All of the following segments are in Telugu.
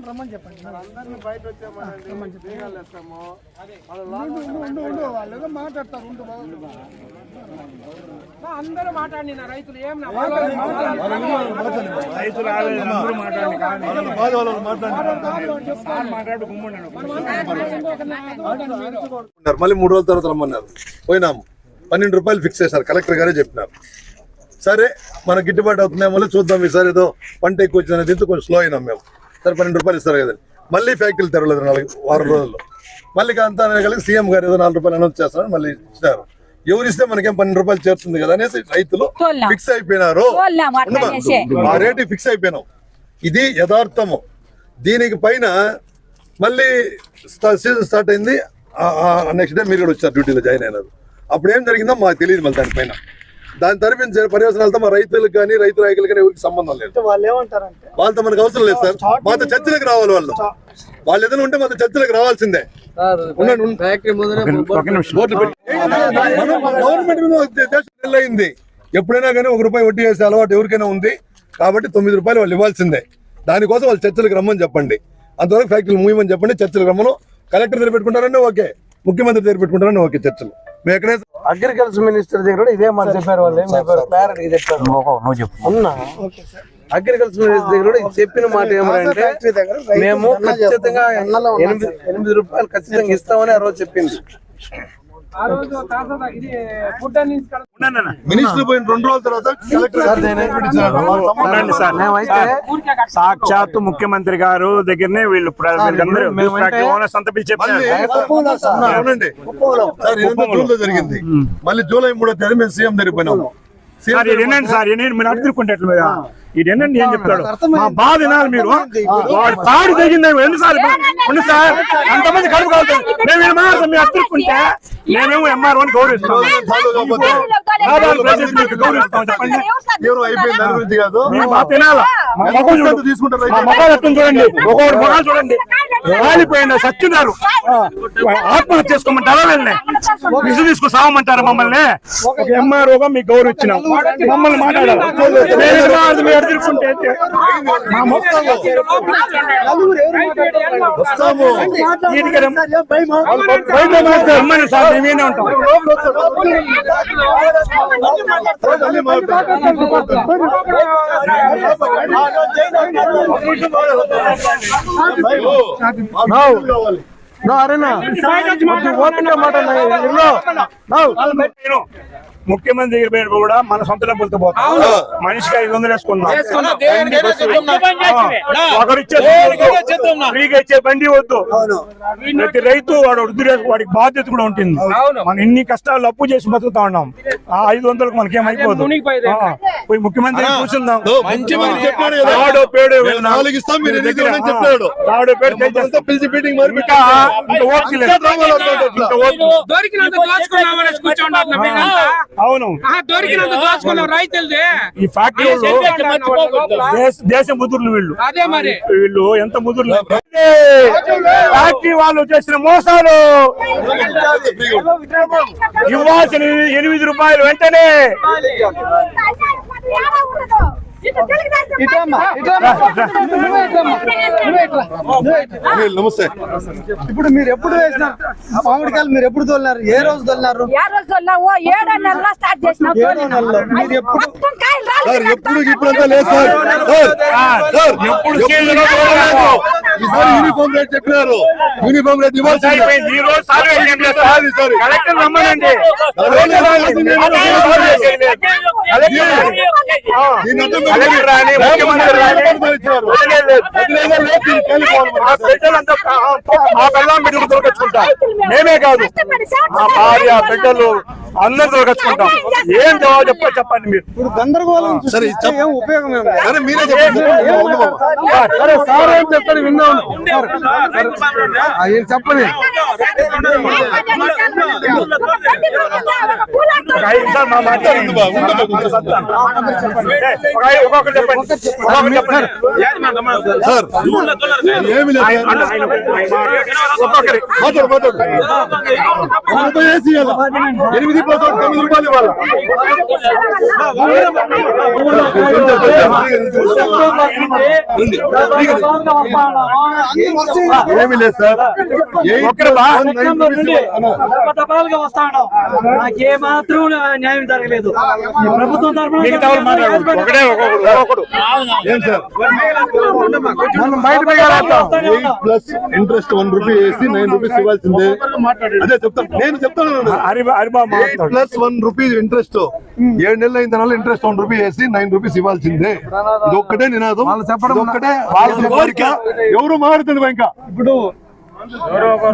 రమ్మని చెప్పండి. మాట్లాడతారు అందరూ మాట్లాడి రైతులు ఏం మళ్ళీ 3 రోజుల తర్వాత రమ్మన్నారు. పోయినాము. 12 రూపాయలు ఫిక్స్ చేశారు. కలెక్టర్ గారే చెప్పినారు. సరే మన గిట్టుబాటు అవుతున్నాయి, మళ్ళీ చూద్దాం ఈసారి ఏదో పంట ఎక్కువ వచ్చిందని దీంతో కొంచెం స్లో అయినాం మేము. సరే 12 రూపాయలు ఇస్తారు కదండి. మళ్ళీ ఫ్యాక్టరీలు తెరవలేదు 4 వారం రోజుల్లో. మళ్ళీ అంతా కలిసి సీఎం గారు ఏదో 4 రూపాయలు అనౌన్స్ చేస్తారని మళ్ళీ ఇచ్చినారు. ఎవరు ఇస్తే మనకేం 12 రూపాయలు చేరుతుంది కదా అనేసి రైతులు ఫిక్స్ అయిపోయినారు. ఆ రేటు ఫిక్స్ అయిపోయినాం. ఇది యథార్థము. దీనికి పైన మళ్ళీ సీజన్ స్టార్ట్ అయింది. నెక్స్ట్ డే మీరు కూడా వచ్చారు, డ్యూటీలో జాయిన్ అయినారు. అప్పుడు ఏం జరిగిందో మాకు తెలియదు. మళ్ళీ దానిపైన దాని తరపున పర్యవసనాలతో మా రైతులకు కానీ రైతు నాయకులు కానీ ఎవరికి సంబంధం లేదు. వాళ్ళు ఏమంటారంటే వాళ్ళతో మనకు అవసరం లేదు సార్. మాతో చర్చలకు రావాలి. వాళ్ళు ఏదైనా ఉంటే మాతో చర్చలకు రావాల్సిందే. గవర్నమెంట్ అయింది. ఎప్పుడైనా కానీ 1 రూపాయి వడ్డీ వేసే అలవాటు ఎవరికైనా ఉంది కాబట్టి 9 రూపాయలు వాళ్ళు ఇవ్వాల్సిందే. దానికోసం వాళ్ళు చర్చలకు రమ్మని చెప్పండి. అంతవరకు ఫ్యాక్టరీలు మూయమని చెప్పండి. చర్చలకు రమ్మను. కలెక్టర్ దగ్గర పెట్టుకుంటారని ఓకే, ముఖ్యమంత్రి దగ్గర పెట్టుకుంటారని ఓకే. చర్చలు మేము ఎక్కడే అగ్రికల్చర్ మినిస్టర్ దగ్గర ఇదే మాట చెప్పారు. వాళ్ళు ఏం చెప్పారు? క్లారిటీ చెప్పారు. అవునా? అగ్రికల్చర్ మినిస్టర్ దగ్గర కూడా చెప్పిన మాట ఏమంటే మేము ఖచ్చితంగా 8 రూపాయలు ఖచ్చితంగా ఇస్తామని ఆ రోజు చెప్పింది. మినిస్టర్ పోయిన 2 రోజుల తర్వాత సాక్షాత్తు ముఖ్యమంత్రి గారు దగ్గరనే వీళ్ళు జరిగింది. మళ్ళీ జూలై 3వ తేదీ మేము సీఎం దగ్గరికి పోయినాము. సార్ మీరు అడుగుకుంటే ఇదేనండి ఏం చెప్తాడు? మా బాధ వినాలి మీరు. వాడు తాడు తెగింది ఎన్నిసార్లు ఉంది సార్. అంతమంది కడుపు కావుతుంది. మేము మీరు అడుగుకుంటే మేమేమో ఎంఆర్ఓ అని గౌరవిస్తాం. గౌరవిస్తాం చెప్పండి. చూడండి, ఒక్కొక్కటి మొగాలు చూడండి. రాలిపోయిన సత్యున్నారు. ఆత్మహత్య చేసుకోమంటారా? వెళ్ళి విసు తీసుకు సావమంటారా మమ్మల్ని? ఎంఆర్ఓగా మీకు గౌరవం ఇచ్చినాం. మమ్మల్ని మాట్లాడాలి. సార్ మేమేనే ఉంటాం. ముఖ్యమంత్రి దగ్గర కూడా మన సొంత డబ్బులతో పోతాం. మనిషికి 500 వేసుకుందాం. ఫ్రీగా ఇచ్చే బండి వద్దు. ప్రతి రైతు వాడికి బాధ్యత కూడా ఉంటుంది. మనం ఎన్ని కష్టాలు అప్పు చేసి బతుకుతా ఉన్నాం. ఆ 500కు మనకేమైపోదు. పోయి ముఖ్యమంత్రి కూర్చుందాం. అవును, ఈ ఫ్యాక్టరీ దేశ ముదుర్లు వీళ్ళు ఎంత ముదుర్లు. ఫ్యాక్టరీ వాళ్ళు చేసిన మోసాలు. ఇవ్వాల్సిన 8 రూపాయలు వెంటనే. నమస్తే. ఇప్పుడు మీరు ఎప్పుడు వేసిన మామిడికాయలు మీరు ఎప్పుడు తోలినారు? ఏ రోజు తోలినారు? ఎప్పుడు ఇప్పుడంతా లేదు సార్. యూనిఫామ్ రేట్ చెప్పినారు. యూనిఫామ్ రేట్ ఇవ్వాల్సింది. కలెక్టర్ రమ్మనండి. మేమే కాదు, మా భార్య బిడ్డలు అందరూ దొరకచ్చుకుంటాం. ఏం జవాబు చెప్పండి మీరు. ఇప్పుడు గందరగోళం సరే ఉపయోగం మీరే చెప్పండి. సార్ ఏం చెప్తారు విన్నాను. చెప్పండి. మా మాట ఒక్కొక్కరు చెప్పండి. సార్ ఏమి లేదు ఒక్కొక్కరి ఏసీ 8 ప్లస్ 9 రూపాయలు ఇవ్వాలి. ఏమి లేదు సార్ నాకే మాత్రం న్యాయం జరగలేదు. ప్రభుత్వం తరఫున ఏం సార్ మనం బయట పోయాలంటాం. 8 ప్లస్ ఇంట్రెస్ట్ 1 రూపీ వేసి 9 రూపీస్ ఇవ్వాల్సిందే. అదే చెప్తాను, నేను చెప్తాను. 8 ప్లస్ 1 రూపీ ఇంట్రెస్ట్ 7 నెలలు అయిన తర్వాత ఇంట్రెస్ట్ 1 రూపీ వేసి 9 రూపీస్ ఇవ్వాల్సిందే. ఇది ఒక్కటే నినాదం, ఇది ఒక్కటే వాళ్ళ కోరిక. ఎవరు మారుతుంది ఇంకా ఇప్పుడు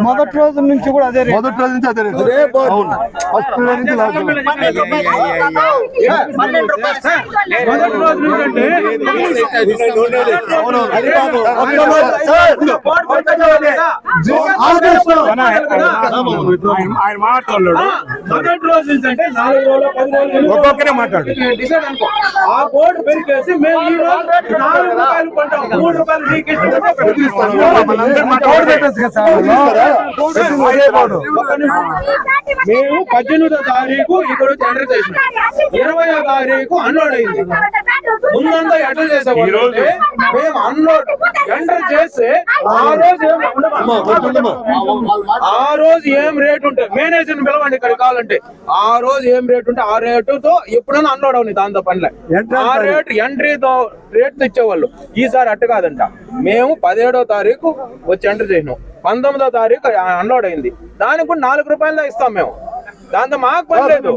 మొదటి రోజు నుంచి కూడా అదే రేట్. మొదటి రోజు నుంచి అదే రేట్. అవును, ఫస్ట్ డే నుంచి లాస్ట్ ఆయన మాట్లాడు. మొదటి రోజు నుంచి అంటే 4 రోజులు 10 రోజులు ఒక్కొక్కరే మాట్లాడు. డిసైడ్ అనుకో. ఆ బోర్డు పెరిగేసి మేము ఈ రోజు 4 రూపాయలు కొంటాం, 3 రూపాయలు మీకు మేము 18వ తారీఖు ఇక్కడ ఎంటర్ చేసినాం, 20వ తారీఖు అన్లోడ్ అయింది. ముందంతా ఎంటర్ చేసేవాళ్ళు మేము అన్లోడ్ ఎంటర్ చేస్తే ఆ రోజు ఏం రేట్ ఉంటే మేనేజర్ పిలవండి ఇక్కడ కావాలంటే, ఆ రోజు ఏం రేట్ ఉంటే ఆ రేటుతో ఎప్పుడైనా అన్లోడ్ అవుతుంది. దాంతో పనిలే ఆ రేట్ ఎంట్రీతో రేట్ ఇచ్చేవాళ్ళు. ఈసారి అట్టు కాదంట. మేము 17వ తారీఖు వచ్చి ఎంటర్ చేసినాం, 19వ తారీఖు అన్లోడ్ అయింది. దానికి కూడా 4 రూపాయలు ఇస్తాం మేము. దాంతో మాకు పని లేదు.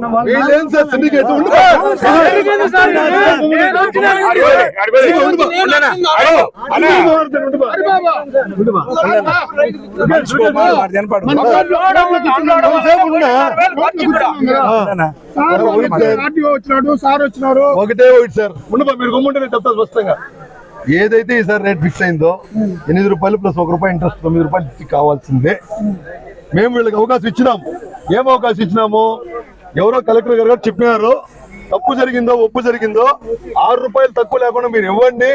ఒకటే ఒకటి సార్ ఉండబా, మీరు గుమ్మంటే నేను చెప్తాను స్పష్టంగా. ఏదైతే ఈసారి రేట్ ఫిక్స్ అయిందో 8 రూపాయలు ప్లస్ 1 రూపాయి ఇంట్రెస్ట్ 9 రూపాయలు ఇచ్చి కావాల్సిందే. మేము వీళ్ళకి అవకాశం ఇచ్చినాం. ఏం అవకాశం ఇచ్చినాము? ఎవరో కలెక్టర్ గారు చెప్పినారు, తప్పు జరిగిందో ఒప్పు జరిగిందో 6 రూపాయలు తక్కువ లేకుండా మీరు ఇవ్వండి,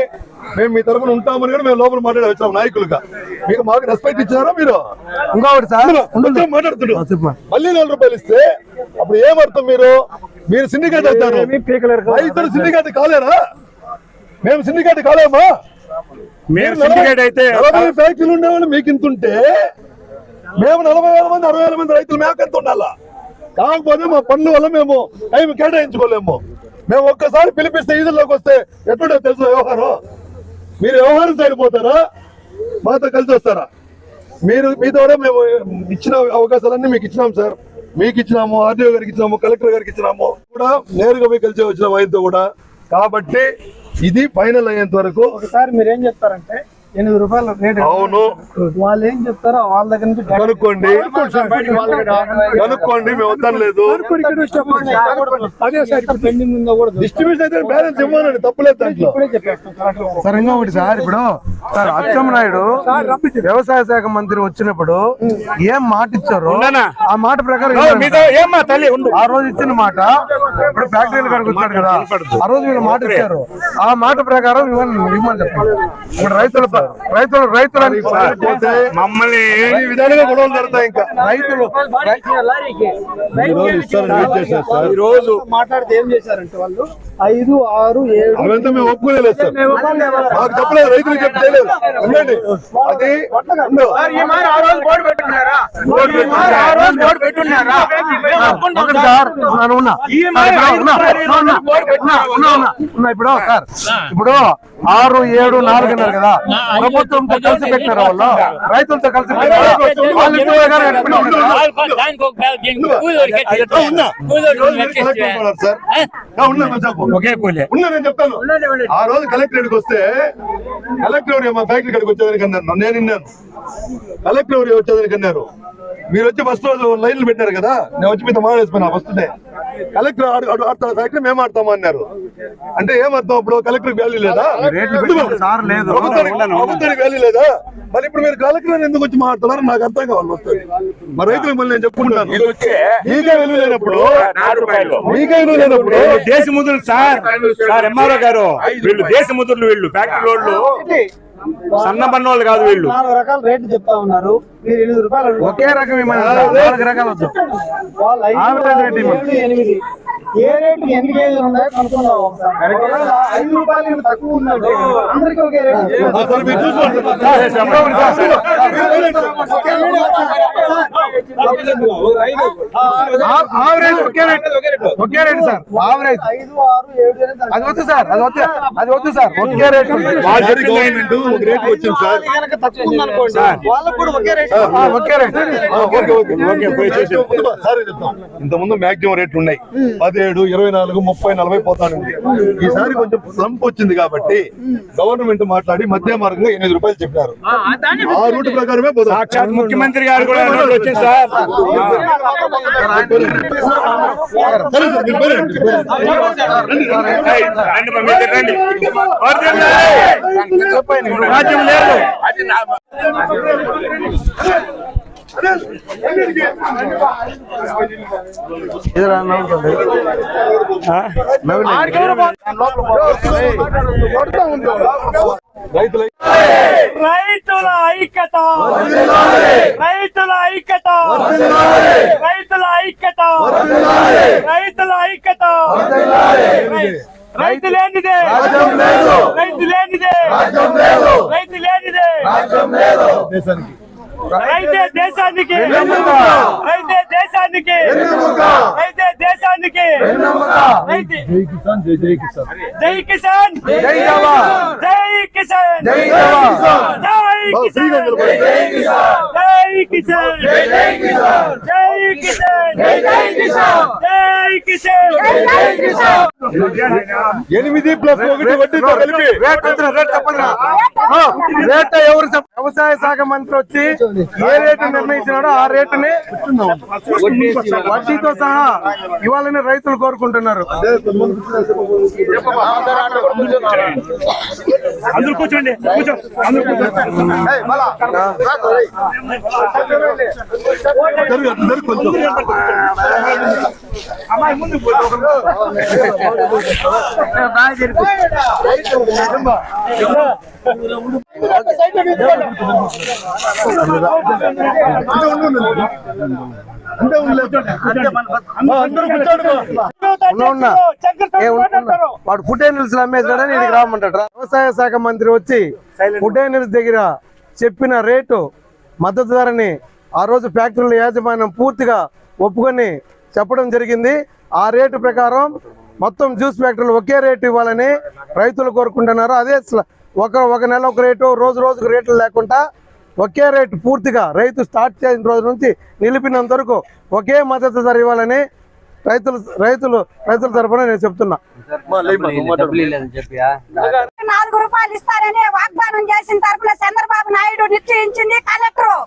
మేము మీ తరఫున ఉంటామని కూడా మేము లోపల మాట్లాడి వచ్చాం నాయకులుగా. మీకు మాకు రెస్పెక్ట్ ఇచ్చారా? మీరు ఇంకొకటి సార్ మాట్లాడుతున్నారు, మళ్ళీ 4 రూపాయలు ఇస్తే అప్పుడు ఏమర్థం? మీరు సిండికేట్ అవుతారు. రైతులు సిండికేట్ కాలేరా? మేము సిండికేట్ కాలేమా? మీరు సిండికేట్ అయితే 40 ఫ్యాక్టరీలు ఉండేవాళ్ళు మీకు ఇంత ఉంటే మేము 40,000 మంది 60,000 మంది రైతులు మేక ఎంత ఉండాలా? కాకపోతే మా పనుల వల్ల మేము టైం కేటాయించుకోలేము. మేము ఒక్కసారి పిలిపిస్తే ఈదుల్లోకి వస్తే ఎప్పుడో తెలుసు వ్యవహారం. మీరు వ్యవహారం సైడ్ పోతారా, మాతో కలిసి వస్తారా? మీతో మేము ఇచ్చిన అవకాశాలన్నీ మీకు ఇచ్చినాం సార్. మీకు ఇచ్చినాము, ఆర్డీఓ గారికి ఇచ్చినాము, కలెక్టర్ గారికి ఇచ్చినాము, కూడా నేరుగా పోయి కలిసి వచ్చినాము ఆయనతో కూడా. కాబట్టి ఇది ఫైనల్ అయ్యేంత వరకు ఒకసారి మీరు ఏం చెప్తారంటే 8 రూపాయలు రేట్. అవును, వాళ్ళు ఏం చెప్తారో వాళ్ళ దగ్గర నుంచి కనుక్కోండి, మేము వద్దాం లేదు. పెండింగ్ ఉందో కూడా డిస్ట్రిబ్యూషన్ అయితే బ్యాలెన్స్ ఇవ్వాలండి, తప్పులేదు దాంట్లో. సార్ ఇంకొకటి సార్, ఇప్పుడు సార్ అచ్చెన్నాయుడు వ్యవసాయ శాఖ మంత్రి వచ్చినప్పుడు ఏం మాట ఇచ్చారో ఆ మాట ప్రకారం ఆ రోజు ఇచ్చిన మాట ఇప్పుడు ఫ్యాక్టరీల కాడికి వచ్చాడు కదా, ఆ రోజు వీళ్ళు మాట ఇచ్చారు. ఆ మాట ప్రకారం ఇవ్వమని చెప్పండి. ఇప్పుడు రైతుల మమ్మల్ని ఈ విధాలుగా గొడవలు జరుగుతాయి. ఇంకా రైతులు ఈ రోజు మాట్లాడితే ఏం చేశారంటే వాళ్ళు 5, 6, 7 అవంతా మేము ఒప్పుకోలేదు సార్. మాకు చెప్పలేదు, రైతులకు చెప్పి చేయలేదు. ఉండండి, అది ఇప్పుడు సార్, ఇప్పుడు 6, 7, 4 అన్నారు కదా, ప్రభుత్వంతో కలిసి పెట్టినారు వాళ్ళు, రైతులతో కలిసి ఒకే కూలే. నేను చెప్తాను. ఆ రోజు కలెక్టరేట్కి వస్తే కలెక్టర్ మా ఫ్యాక్టరీ కాడికి వచ్చేదానికి అన్నారు. నేను విన్నాను, కలెక్టర్ వచ్చేదానికి అన్నారు. మీరు వచ్చి ఫస్ట్ రోజు లైన్లు పెట్టారు కదా, నేను వచ్చి మీతో మాట్లాడేసుకున్నా ఫస్ట్ డే. కలెక్టర్ ఆడతాడు ఫ్యాక్టరీ మేము ఆడతామా అన్నారు. అంటే ఏమర్థం అప్పుడు కలెక్టర్ వాల్యూ లేదా, ప్రభుత్వానికి వాల్యూ లేదా? మరి ఇప్పుడు మీరు కలెక్టర్ ఎందుకు వచ్చి మాట్లాడుతున్నారు నాకు అర్థం కావాలి వస్తుంది. మరి రైతులకు మళ్ళీ నేను చెప్పుకుంటాను, మీకే వాల్యూ లేనప్పుడు దేశ ముద్రలు సార్ ఎంఆర్ఓ గారు, వీళ్ళు దేశ ముద్రలు, వీళ్ళు ఫ్యాక్టరీ వాళ్ళు సన్న పన్నోళ్ళు కాదు, వీళ్ళు 4 రకాల రేట్లు చెప్తా ఉన్నారు. మీరు 8 రూపాయలు ఒకే రకం 4 రకాలు వద్దు. ఏ రేటు ఎన్ని కేజీలు ఉన్నాయో కనుక్కుందాం ఒకసారి. 5 రూపాయలు తక్కువ ఉందంటే అందరికీ ఒకే రేటు. ఒకే రేటు సార్. ఆవరేజ్ 5, 6, 7 అది వద్దు సార్, అది వద్దు సార్. ఒకే రేటు గవర్నమెంట్ ఒక రేట్ వచ్చింది సార్. తక్కువ ఉందనుకోండి, వాళ్ళకు కూడా ఒకే రేటు. ఒకే రేటు. ఇంతకుముందు మాక్సిమం రేట్లు ఉన్నాయి 17, 24, 30, 40 పోతానుంది. ఈసారి కొంచెం స్లంప్ వచ్చింది కాబట్టి గవర్నమెంట్ మాట్లాడి మధ్య మార్గంగా 8 రూపాయలు చెప్పారు. ఆ రూట్ ప్రకారమే పోతాం. ముఖ్యమంత్రి గారు కూడా వచ్చింది సార్. రాజ్యం లేదు. రైతుల ఐక్యత, రైతుల ఐక్యత, రైతుల ఐక్యత, రైతుల ఐక్యత. రైతు లేనిదే రైతు లేనిదే రైతు లేనిదే దేశానికి రైతే దేశానికి రైతే దేశానికి రైతే దేశానికి రైతే జై కిసాన్, జై కిసాన్, జై కిసాన్, జై జవాన్, జై కిసాన్, జై జవాన్, జై కిసాన్, జై కిసాన్, జై కిసాన్, జై కిసాన్, జై కిసాన్, జై కిసాన్, జై కిసాన్. 8 + 1 వడ్డీతో కలిపి రేట్ ఎవరు వ్యవసాయ శాఖ మంత్రి వచ్చి ఏ రేటు నిర్ణయించినాడో ఆ రేటుని వడ్డీతో సహా ఇవ్వాలని రైతులు కోరుకుంటున్నారు. అందరూ కూర్చోండి, కూర్చో, అందరూ అమ్మాయి ముందు వాడు ఫుడ్ ఎనిమల్స్ అమ్మేసాడని ఇది రామంటాడు. వ్యవసాయ శాఖ మంత్రి వచ్చి ఫుడ్ ఎనిమల్స్ దగ్గర చెప్పిన రేటు మద్దతు ధరని ఆ రోజు ఫ్యాక్టరీల యాజమాన్యం పూర్తిగా ఒప్పుకొని చెప్పడం జరిగింది. ఆ రేటు ప్రకారం మొత్తం జ్యూస్ ఫ్యాక్టరీలు ఒకే రేటు ఇవ్వాలని రైతులు కోరుకుంటున్నారు. అదే ఒక నెల ఒక రేటు, రోజుకు రేట్లు లేకుండా ఒకే రేటు పూర్తిగా రైతు స్టార్ట్ చేసిన రోజు నుంచి నిలిపినంత వరకు ఒకే మద్దతు ధర ఇవ్వాలని రైతుల తరఫున నేను చెప్తున్నా. 4 రూపాయలు ఇస్తారని వాగ్దానం చేసిన తరఫున చంద్రబాబు నాయుడు నిశ్చయించింది కలెక్టర్.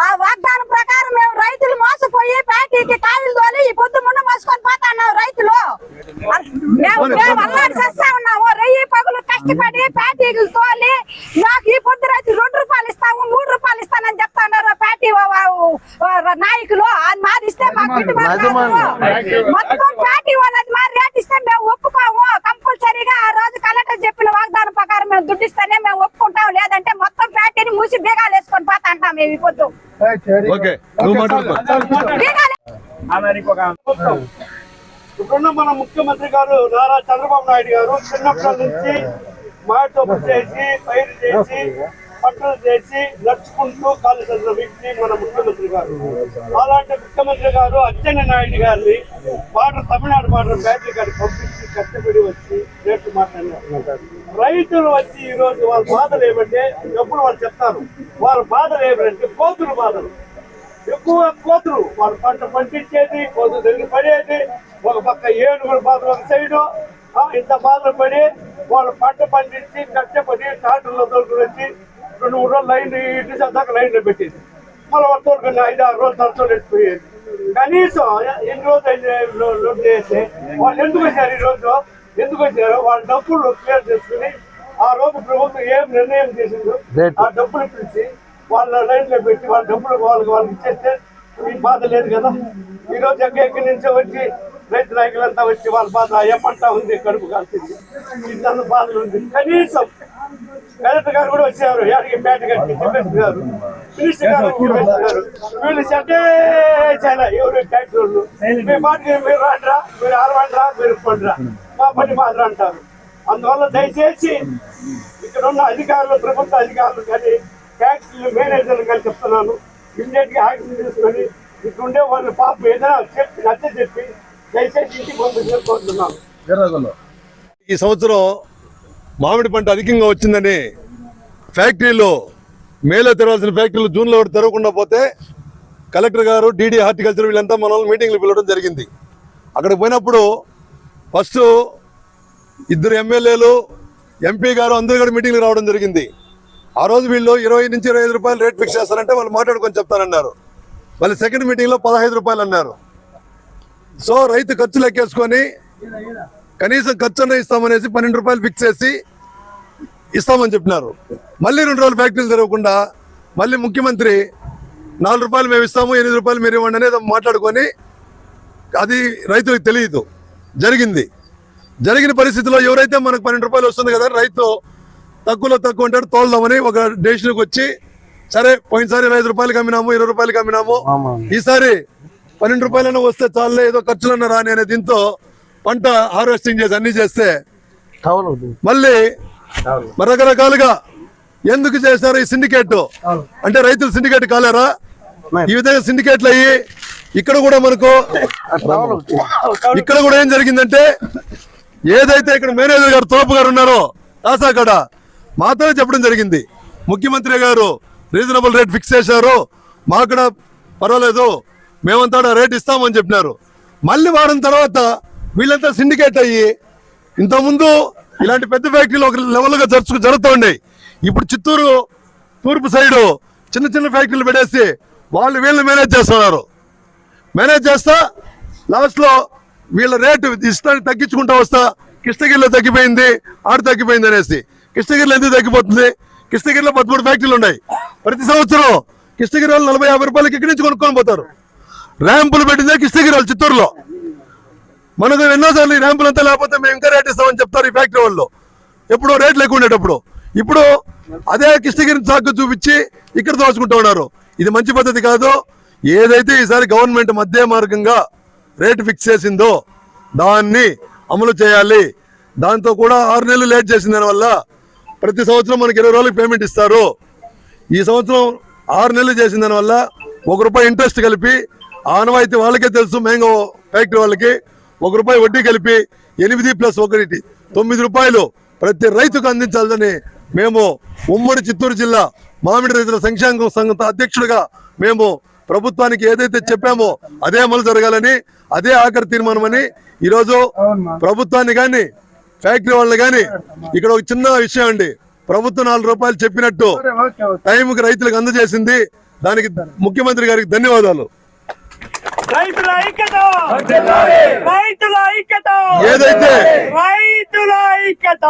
ఆ వాగ్దానం ప్రకారం మేము రైతులు మోసపోయి ప్యాటీకి కాయలు తోలి ఈ పొద్దు ముందు మోసుకొని పోతున్నాం. రైతులు మేము అల్లాడి చేస్తా ఉన్నాము. రెయ్యి పగులు కష్టపడి ప్యాటీలు తోలి నాకు ఈ పొద్దు రైతు 2 రూపాయలు ఇస్తాము, 3 రూపాయలు ఇస్తానని చెప్తున్నారు ప్యాటీ నాయకులు. అది మాది ఇస్తే మాకు మొత్తం ప్యాటీ వాళ్ళది మాది రేట్ ఇస్తే మేము ఒప్పుకోము. కంపల్సరీగా ఆ రోజు కలెక్టర్ చెప్పిన వాగ్దానం ప్రకారం మేము దుడ్డిస్తేనే మేము ఒప్పుకుంటాం, లేదంటే మొత్తం ప్యాటీని మూసి బీగాలు వేసుకొని పోతా అంటాం మేము ఈ పొద్దు. ఇప్పుడున్న మన ముఖ్యమంత్రి గారు నారా చంద్రబాబు నాయుడు గారు చిన్నప్పటి నుంచి మాటతో చేసి పైరు చేసి పంటలు చేసి నడుచుకుంటూ కాలు చదివిన వ్యక్తి మన ముఖ్యమంత్రి గారు. అలాంటి ముఖ్యమంత్రి గారు అచ్చెన్న నాయుడు గారిని తమిళనాడు బార్డర్ ఫ్యాక్టరీ గారికి పంపించి కష్టపడి వచ్చి రేట్లు మాట్లాడినారు. రైతులు వచ్చి ఈ రోజు వాళ్ళ బాధలు ఏమంటే ఎప్పుడు వాళ్ళు చెప్తారు, వాళ్ళ బాధలు ఏమంటే కోతులు బాధలు, ఎక్కువ కోతులు. వాళ్ళ పంట పండించేది, కోతులు దగ్గర పడేది, ఒక పక్క ఏనుగుల బాధలు ఒక సైడు, ఇంత బాధలు పడి వాళ్ళు పంట పండించి కష్టపడి ట్రాక్టర్లో దొరికి వచ్చి 2-3 రోజులు లైన్ ఇటు దాకా లైన్లో పెట్టేది. మళ్ళీ వరకు 5-6 రోజులు నడుచుకొని వెళ్ళిపోయేది. కనీసం ఎన్ని రోజులు లోడ్ చేస్తే వాళ్ళు ఎందుకు వచ్చారు ఈ రోజు, ఎందుకు వచ్చారు వాళ్ళ డబ్బులు క్లియర్ చేసుకుని ఆ రోజు ప్రభుత్వం ఏం నిర్ణయం చేసిందో ఆ డబ్బులు పిలిచి వాళ్ళ లైన్ లో పెట్టి వాళ్ళ డబ్బులు వాళ్ళకి ఇచ్చేస్తే ఈ బాధ లేదు కదా. ఈ రోజు ఎక్కడి నుంచో వచ్చి రైతు నాయకులంతా వచ్చి వాళ్ళ బాధ ఏమంటా ఉంది, కడుపు కాల్చింది, ఇంత బాధలు ఉంది. కనీసం కలెక్టర్ గారు కూడా వచ్చారు, యాడికి పేట కట్టి చెప్పేసి గారు, మినిస్టర్ గారు వచ్చి వీళ్ళు చెట్టే చాలా ఎవరు ఫ్యాక్టరీ వాళ్ళు మీ మాటకి మీరు రాండ్రా, మీరు ఆరవండ్రా, మీరు పండ్రా, మా పని మాత్రం అంటారు. అందువల్ల దయచేసి ఇక్కడ ఉన్న అధికారులు, ప్రభుత్వ అధికారులు కానీ ఫ్యాక్టరీలు మేనేజర్లు కానీ చెప్తున్నాను, ఇమ్మీడియట్ గా యాక్షన్ తీసుకొని ఇక్కడ ఉండే వాళ్ళు పాపం ఏదైనా చెప్పి నచ్చ చెప్పి దయచేసి ఇంటికి పంపించుకుంటున్నాను. ఈ సంవత్సరం మామిడి పంట అధికంగా వచ్చిందని ఫ్యాక్టరీలో మేలో తెరవాల్సిన ఫ్యాక్టరీలు జూన్లో ఒకటి తెరవకుండా పోతే కలెక్టర్ గారు, డీడీ హార్టికల్చర్ వీళ్ళంతా మనల్ని మీటింగ్లు పిలవడం జరిగింది. అక్కడికి పోయినప్పుడు ఫస్ట్ 2 ఎమ్మెల్యేలు, ఎంపీ గారు అందరూ కూడా మీటింగ్లు రావడం జరిగింది. ఆ రోజు వీళ్ళు 20 నుంచి 25 రూపాయలు రేట్ ఫిక్స్ చేస్తారంటే వాళ్ళు మాట్లాడుకొని చెప్తానన్నారు. మళ్ళీ సెకండ్ మీటింగ్లో 15 రూపాయలు అన్నారు. సో రైతు ఖర్చు లెక్కేసుకొని కనీసం ఖర్చు అన్న ఇస్తామనేసి 12 రూపాయలు ఫిక్స్ చేసి ఇస్తామని చెప్పినారు. మళ్ళీ 2 రోజులు ఫ్యాక్టరీలు తెరవకుండా మళ్ళీ ముఖ్యమంత్రి 4 రూపాయలు మేము ఇస్తాము, 8 రూపాయలు మీరు ఇవ్వండి అనేది మాట్లాడుకొని అది రైతులకు తెలియదు. జరిగిన పరిస్థితిలో ఎవరైతే మనకు 12 రూపాయలు వస్తుంది కదా, రైతు తక్కువ ఉంటాడు, తోలుదామని ఒక డెసిషన్కి వచ్చి సరే పోయినసారి 5 రూపాయలకి అమ్మినాము, 20 రూపాయలకి అమ్మినాము, ఈసారి 12 రూపాయలైనా వస్తే చాలే, ఏదో ఖర్చులన్నా రాని అనే దీంతో పంట హార్వెస్టింగ్ చేసి అన్ని చేస్తే మళ్ళీ రకరకాలుగా ఎందుకు చేశారు ఈ సిండికేట్ అంటే రైతులు సిండికేట్ కాలేరా? ఈ విధంగా సిండికేట్లు అయ్యి ఇక్కడ కూడా మనకు ఇక్కడ కూడా ఏం జరిగిందంటే ఏదైతే ఇక్కడ మేనేజర్ గారు తోపు గారు ఉన్నారో తాసాకడ మాత్రమే చెప్పడం జరిగింది. ముఖ్యమంత్రి గారు రీజనబుల్ రేట్ ఫిక్స్ చేశారు, మాకు పర్వాలేదు, మేమంతా రేట్ ఇస్తామని చెప్పినారు. మళ్ళీ వారం తర్వాత వీళ్ళంతా సిండికేట్ అయ్యి ఇంతకుముందు ఇలాంటి పెద్ద ఫ్యాక్టరీలు ఒక లెవెల్గా జరుగుతూ ఉన్నాయి. ఇప్పుడు చిత్తూరు తూర్పు సైడు చిన్న ఫ్యాక్టరీలు పెట్టేసి వాళ్ళు వీళ్ళని మేనేజ్ చేస్తున్నారు. మేనేజ్ చేస్తా లాస్ట్లో వీళ్ళ రేటు ఇష్టాన్ని తగ్గించుకుంటూ వస్తా కృష్ణగిరిలో తగ్గిపోయింది, ఆడ తగ్గిపోయింది అనేసి. కృష్ణగిరిలో ఎందుకు తగ్గిపోతుంది? కృష్ణగిరిలో 13 ఫ్యాక్టరీలు ఉన్నాయి. ప్రతి సంవత్సరం కృష్ణగిరి వాళ్ళు 40-50 రూపాయలకి ఇక్కడి నుంచి కొనుక్కొని పోతారు. ర్యాంపులు పెట్టిందే కృష్ణగిరి వాళ్ళు చిత్తూరులో. మనకు ఎన్నోసార్లు ఈ ర్యాంపులు అంతా లేకపోతే మేము ఇంకా రేట్ ఇస్తామని చెప్తారు ఈ ఫ్యాక్టరీ వాళ్ళు, ఎప్పుడో రేట్లు ఎక్కువ ఉండేటప్పుడు. ఇప్పుడు అదే కృష్ణగిరిని సాగు చూపించి ఇక్కడ దోచుకుంటూ ఉన్నారు. ఇది మంచి పద్ధతి కాదు. ఏదైతే ఈసారి గవర్నమెంట్ మధ్య మార్గంగా రేటు ఫిక్స్ చేసిందో దాన్ని అమలు చేయాలి. దాంతో కూడా 6 నెలలు లేట్ చేసిన దానివల్ల ప్రతి సంవత్సరం మనకి 20 రోజులకి పేమెంట్ ఇస్తారు. ఈ సంవత్సరం 6 నెలలు చేసిన దానివల్ల ₹1 ఇంట్రెస్ట్ కలిపి ఆనవాయితీ వాళ్ళకే తెలుసు, మ్యాంగో ఫ్యాక్టరీ వాళ్ళకి ₹1 వడ్డీ కలిపి 8+1 9 రూపాయలు ప్రతి రైతుకు అందించాలని మేము ఉమ్మడి చిత్తూరు జిల్లా మామిడి రైతుల సంక్షేమ సంఘం అధ్యక్షుడిగా మేము ప్రభుత్వానికి ఏదైతే చెప్పామో అదే అమలు జరగాలని, అదే ఆఖరి తీర్మానమని ఈరోజు ప్రభుత్వాన్ని కానీ ఫ్యాక్టరీ వాళ్ళని కానీ ఇక్కడ ఒక చిన్న విషయం అండి, ప్రభుత్వం 4 రూపాయలు చెప్పినట్టు టైంకి రైతులకు అందజేసింది. దానికి ముఖ్యమంత్రి గారికి ధన్యవాదాలు. రైతుల ఐక్యత, రైతుల ఐక్యత, ఏదైతే రైతుల ఐక్యత,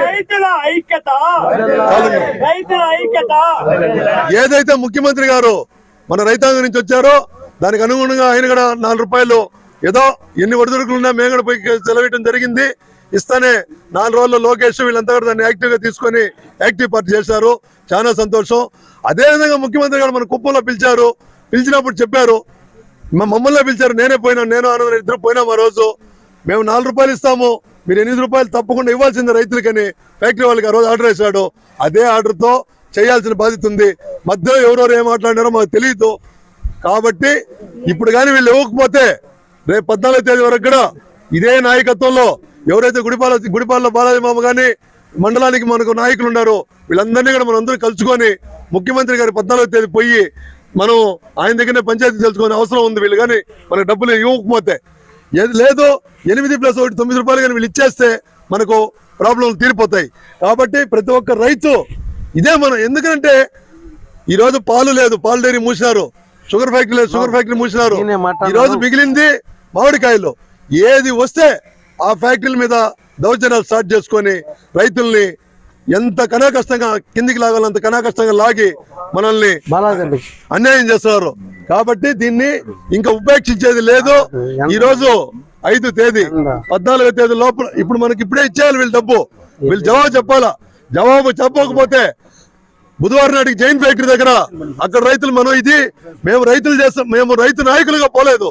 రైతుల ఐక్యత, రైతుల ఐక్యత, ఏదైతే ముఖ్యమంత్రి గారు మన రైతాంగం నుంచి వచ్చారో దానికి అనుగుణంగా ఆయన కూడా 4 రూపాయలు ఏదో ఎన్ని ఒడిదుడుకులున్నా మేము కూడా పోయి సెలవేయడం జరిగింది. ఇస్తానే 4 రోజుల్లో లోకేష్ వీళ్ళంతా కూడా దాన్ని యాక్టివ్ గా తీసుకొని యాక్టివ్ పార్టీ చేశారు. చాలా సంతోషం. అదే విధంగా ముఖ్యమంత్రి గారు మన కుప్పంలో పిలిచారు, పిలిచినప్పుడు చెప్పారు, మమ్మల్ని పిలిచారు, నేనే పోయినాను, నేను ఆనందం ఇద్దరు పోయినాం. ఆ రోజు మేము 4 రూపాయలు ఇస్తాము, మీరు 8 రూపాయలు తప్పకుండా ఇవ్వాల్సింది రైతులకని ఫ్యాక్టరీ వాళ్ళకి ఆ రోజు ఆర్డర్ వేశాడు. అదే ఆర్డర్తో చేయాల్సిన బాధ్యత ఉంది. మధ్యలో ఎవరెవరు ఏం మాట్లాడినారో మాకు తెలియదు. కాబట్టి ఇప్పుడు కానీ వీళ్ళు ఇవ్వకపోతే రేపు 14వ తేదీ వరకు కూడా ఇదే నాయకత్వంలో ఎవరైతే గుడిపాల బాలాజీ మామ కానీ మండలానికి మనకు నాయకులు ఉన్నారో వీళ్ళందరినీ కూడా మనం అందరూ కలుసుకొని ముఖ్యమంత్రి గారి 14వ తేదీ పోయి మనం ఆయన దగ్గరనే పంచాయతీ తెలుసుకునే అవసరం ఉంది. వీళ్ళు కానీ మనకు డబ్బులు ఇవ్వకపోతే లేదు 8+1 9 రూపాయలు కానీ వీళ్ళు ఇచ్చేస్తే మనకు ప్రాబ్లంలు తీరిపోతాయి. కాబట్టి ప్రతి ఒక్క రైతు ఇదే మనం, ఎందుకంటే ఈ రోజు పాలు లేదు, పాలు డైరీ మూసినారు. షుగర్ ఫ్యాక్టరీ లేదు, షుగర్ ఫ్యాక్టరీ మూసినారు. ఈ రోజు మిగిలింది మామిడికాయలు. ఏది వస్తే ఆ ఫ్యాక్టరీల మీద దౌర్జన్యాలు స్టార్ట్ చేసుకొని రైతుల్ని ఎంత కష్టంగా కిందికి లాగాలి అంత కష్టంగా లాగి మనల్ని అన్యాయం చేస్తున్నారు. కాబట్టి దీన్ని ఇంకా ఉపేక్షించేది లేదు. ఈ రోజు 5వ తేదీ 14వ తేదీ లోపల ఇప్పుడు మనకి ఇప్పుడే ఇచ్చేయాలి వీళ్ళు డబ్బు. వీళ్ళు జవాబు చెప్పాలా. జవాబు చెప్పకపోతే బుధవారం నాటికి జైన్ ఫ్యాక్టరీ దగ్గర అక్కడ రైతులు మనం ఇది మేము రైతులు చేస్తాం. మేము రైతు నాయకులుగా పోలేదు,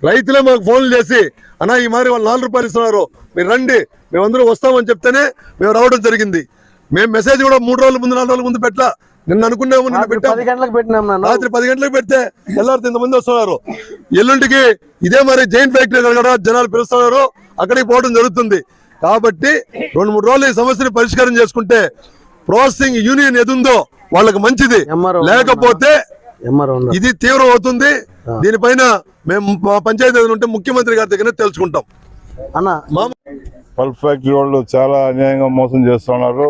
రైతులే మాకు ఫోన్లు చేసి అన్నా ఈ మరి వాళ్ళు 4 రూపాయలు ఇస్తున్నారు, మీరు రండి, మేమందరూ వస్తామని చెప్తేనే మేము రావడం జరిగింది. మేము మెసేజ్ కూడా 3 రోజుల ముందు 4 రోజుల ముందు పెట్టలా. నిన్న అనుకున్నాము, నిన్న పెట్టాము. రాత్రి 10 గంటలకు పెడితే తెల్లారితే ఇంతమంది వస్తున్నారు. ఎల్లుంటికి ఇదే మరి జైన్ ఫ్యాక్టరీ కూడా జనాలు పిలుస్తున్నారు, అక్కడికి పోవడం జరుగుతుంది. కాబట్టి 2-3 రోజులు ఈ సమస్యని పరిష్కారం చేసుకుంటే ప్రాసెసింగ్ యూనియన్ ఏదుందో వాళ్ళకి మంచిది. లేకపోతే ఇది తీవ్రం అవుతుంది. దీనిపైన మేము మా పంచాయతీ ఉంటే ముఖ్యమంత్రి గారి దగ్గర తెలుసుకుంటాం. పల్ప్ ఫ్యాక్టరీ వాళ్ళు చాలా అన్యాయంగా మోసం చేస్తున్నారు.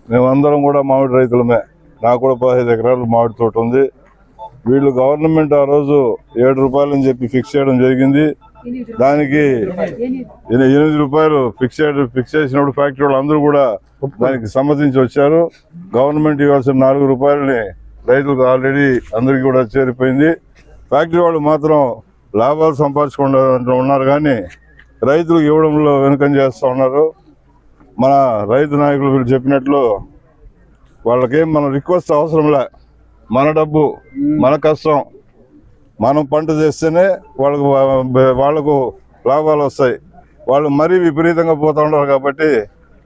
మేమందరం కూడా మామిడి రైతులమే. నాకు కూడా 15 ఎకరాలు మామిడి తోట ఉంది. వీళ్ళు గవర్నమెంట్ ఆ రోజు 7 రూపాయలు అని చెప్పి ఫిక్స్ చేయడం జరిగింది. దానికి 8 రూపాయలు ఫిక్స్ చేసినప్పుడు ఫ్యాక్టరీ వాళ్ళు అందరూ కూడా దానికి సమ్మతించి వచ్చారు. గవర్నమెంట్ ఇవ్వాల్సిన 4 రూపాయలని రైతులకు ఆల్రెడీ అందరికీ కూడా చేరిపోయింది. ఫ్యాక్టరీ వాళ్ళు మాత్రం లాభాలు సంపాదించకుండా ఉన్నారు, కానీ రైతులకు ఇవ్వడంలో వెనుకం చేస్తూ ఉన్నారు. మన రైతు నాయకులు వీళ్ళు చెప్పినట్లు వాళ్ళకేం మన రిక్వెస్ట్ అవసరంలే. మన డబ్బు, మన కష్టం, మనం పంట చేస్తేనే వాళ్ళకు లాభాలు వస్తాయి. వాళ్ళు మరీ విపరీతంగా పోతూ ఉంటారు. కాబట్టి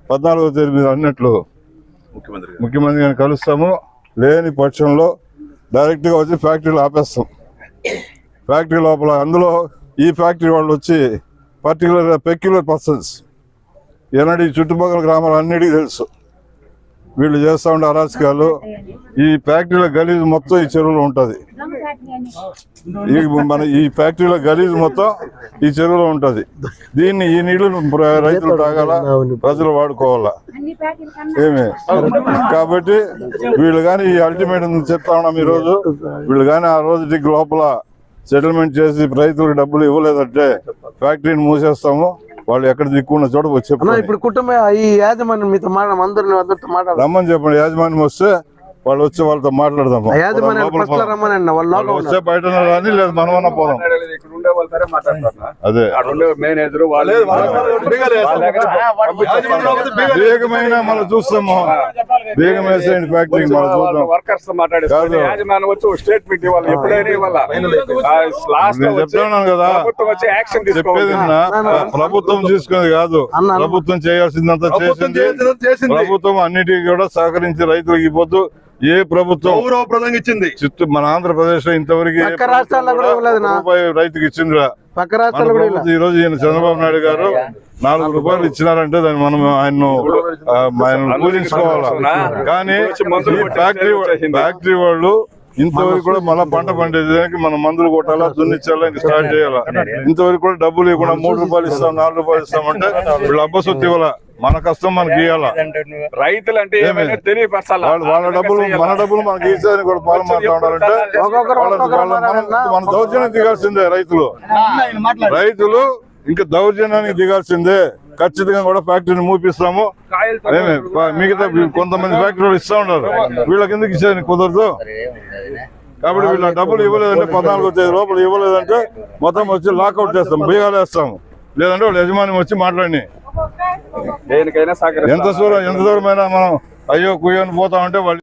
14వ తేదీ మీద అన్నట్లు ముఖ్యమంత్రి గారిని కలుస్తాము. లేని పక్షంలో డైరెక్ట్గా వచ్చి ఫ్యాక్టరీలు ఆపేస్తాం. ఫ్యాక్టరీ లోపల అందులో ఈ ఫ్యాక్టరీ వాళ్ళు వచ్చి పెక్యులర్ పర్సన్స్ ఏనాడు ఈ చుట్టుపక్కల గ్రామాలు అన్నిటికీ తెలుసు. వీళ్ళు చేస్తూ ఉండే అరాచకాలు, ఈ ఫ్యాక్టరీల గలీజు మొత్తం ఈ చెరువులో ఉంటుంది. ఈ ఫ్యాక్టరీల గలీజు మొత్తం ఈ చెరువులో ఉంటుంది. దీన్ని ఈ నీళ్లు రైతులు తాగాల, ప్రజలు వాడుకోవాలా ఏమి. కాబట్టి వీళ్ళు కానీ ఈ అల్టిమేటం చెప్తా ఉన్నాం ఈరోజు. వీళ్ళు కానీ ఆ రోజుకి లోపల సెటిల్మెంట్ చేసి రైతులకు డబ్బులు ఇవ్వలేదంటే ఫ్యాక్టరీని మూసేస్తాము. వాళ్ళు ఎక్కడ దిక్కున్న చోట వచ్చి ఇప్పుడు కుటుంబం ఈ యాజమాన్యం మీతో రమ్మని చెప్పండి. యాజమాన్యం వస్తే వాళ్ళు వచ్చి వాళ్ళతో మాట్లాడదాము. వస్తే బయట రాని లేదు మనమన్నా పోదాం. అదే వేగమైన మనం చూస్తాము. వేగం వేసేయండి ఫ్యాక్టరీ మనం చూద్దాం. చెప్తున్నాను కదా, చెప్పేది ప్రభుత్వం తీసుకునేది కాదు. ప్రభుత్వం చేయాల్సిందంతా చేసింది. ప్రభుత్వం అన్నిటికీ కూడా సహకరించి రైతులకు ఇవ్వద్దు. ఏ ప్రభుత్వం ఇచ్చింది మన ఆంధ్రప్రదేశ్ లో ఇంతవరకు రైతుకి ఇచ్చింది. ఈ రోజు ఈయన చంద్రబాబు నాయుడు గారు 4 రూపాయలు ఇచ్చినారంటే దాన్ని మనం ఆయన పూజించుకోవాలా. కానీ ఫ్యాక్టరీ వాళ్ళు ఇంతవరకు కూడా మళ్ళీ పంట పండేదానికి మనం మందులు కొట్టాలా, దున్నిచ్చాలా, ఇంకా స్టార్ట్ చేయాలా. ఇంతవరకు కూడా డబ్బులు ఇవ్వకుండా 3 రూపాయలు ఇస్తాం, 4 రూపాయలు ఇస్తామంటే వీళ్ళు అబ్బసొత్తు ఇవ్వాలా. మన కష్టం మనకి ఇవ్వాలా. రైతులు అంటే వాళ్ళ డబ్బులు మన డబ్బులు మనకి ఇచ్చేదానికి కూడా పాలు మాట్లాడాలంటే మన దౌర్జన్యం దిగాల్సిందే. రైతులు ఇంకా దౌర్జన్యానికి దిగాల్సిందే. ఖచ్చితంగా కూడా ఫ్యాక్టరీని మూపిస్తాము. మిగతా కొంతమంది ఫ్యాక్టరీలు ఇస్తా ఉన్నారు, వీళ్ళ కిందకి ఇచ్చేది కుదరదు. కాబట్టి వీళ్ళ డబ్బులు ఇవ్వలేదంటే 14వ తేదీ లోపల ఇవ్వలేదంటే మొత్తం వచ్చి లాకౌట్ చేస్తాం, బీగాలు వేస్తాము. లేదంటే వాళ్ళ యజమాని వచ్చి మాట్లాడి ఎంత దూరమైనా మనం అయ్యో కుయ్యని పోతామంటే వాళ్ళు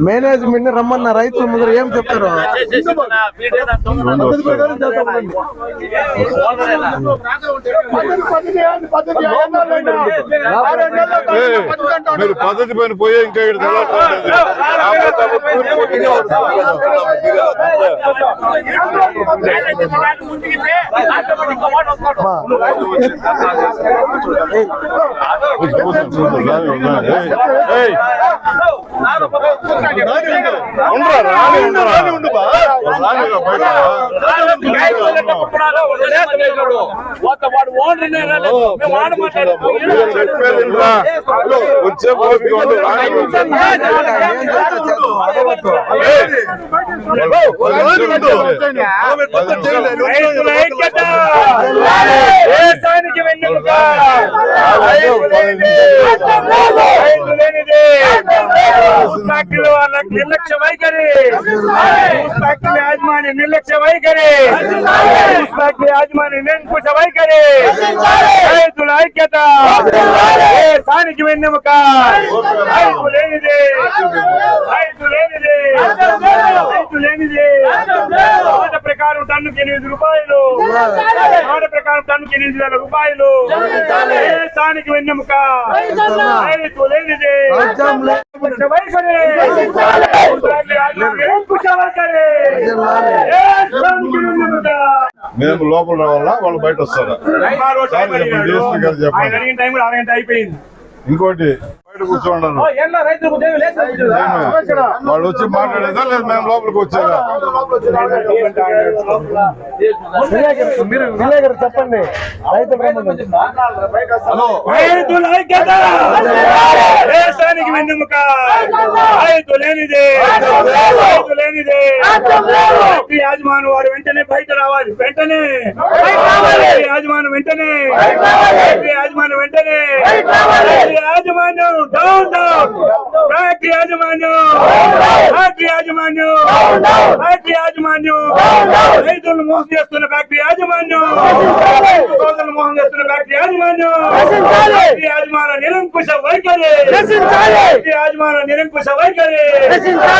మేనేజ్మెంట్ రమ్మన్న రైతుల ముందర ఏం చెప్తారు? మీరు పద్ధతి పైన పోయే ఇంకా వాడు ఓనర్ మేము ఆడ వచ్చే ఓపిక ఉండు. రైతుల ఐక్యత దేశానికి వెన్నెముక. రైతు లేనిదే ఫ్యాక్టరీల వాళ్ళ నిర్లక్ష్య వైఖరి, ఫ్యాక్టరీ యాజమాన్య నిర్లక్ష్య వైఖరి, ఫ్యాక్టరీ యాజమాన్య నిరంకుశ వైఖరి. రైతుల ఐక్యత దేశానికి వెన్నెముక. రైతు లేనిదే, రైతు లేనిదే, రైతు లేనిదే. మాట ప్రకారం టన్నుకి 8 రూపాయలు, మాట ప్రకారం టన్నుకి 8,000 రూపాయలు. దేశానికి వెన్నెముక. రైతు లేనిదే వైఖరి, నిరంకుశ వైఖరి. దేశానికి వెన్నెముక. మేము లోపల రావాలా, వాళ్ళు బయట వస్తారా? ఆయన అడిగిన టైం కూడా అరగంట అయిపోయింది. ఇంకోటి బయట కూర్చోండారు, వాళ్ళు వచ్చి మాట్లాడేదా లేదు మేము లోపలికి వచ్చారా? మీరు విలేకరు చెప్పండి. రైతుల ఐక్యత దేశానికి వెన్నెముక. రైతు లేనిదే, రైతు లేనిదే. యాజమాను వాడు వెంటనే బయట రావాలి, వెంటనే యాజమాను వెంటనే, యాజమాను వెంటనే, యాజమాన్యం డౌన్ డౌన్, ఫ్యాక్టరీ యాజమాన్యం, ఫ్యాక్టరీ యాజమాన్యం, ఫ్యాక్టరీ యాజమాన్యం. రైతులను మోసం చేస్తున్న ఫ్యాక్టరీ యాజమాన్యం, సోదరులను మోసం చేస్తున్న ఫ్యాక్టరీ యాజమాన్యం. ఫ్యాక్టరీ యాజమాన నిరంకుశ వైఖరి, ఫ్యాక్టరీ యాజమాన నిరంకుశ వైఖరి.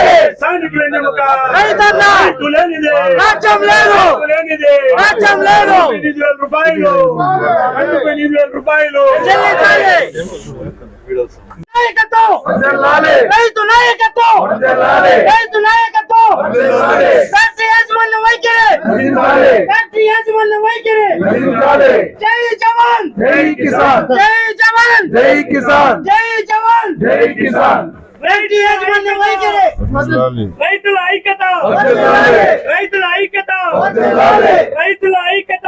దేశానికి వెన్నెముక. రైతు లేనిదే రాజ్యం లేదు, లేనిదే రాజ్యం లేదు. 8,000 రూపాయలు, 8,000 రూపాయలు. రైతు నాయకత్వం, రైతు నాయకత్వం. ఫ్యాక్టరీ యాజమాన్య వైఖరి, ఫ్యాక్టరీ యాజమాన్య వైఖరి. జై జవాన్, జై కిసాన్, జై జవాన్, జై కిసాన్, జై జవాన్, జై కిసాన్. రైతు యాజమాన్య వైఖరి. రైతుల ఐక్యత, రైతుల ఐక్యత, రైతుల ఐక్యత,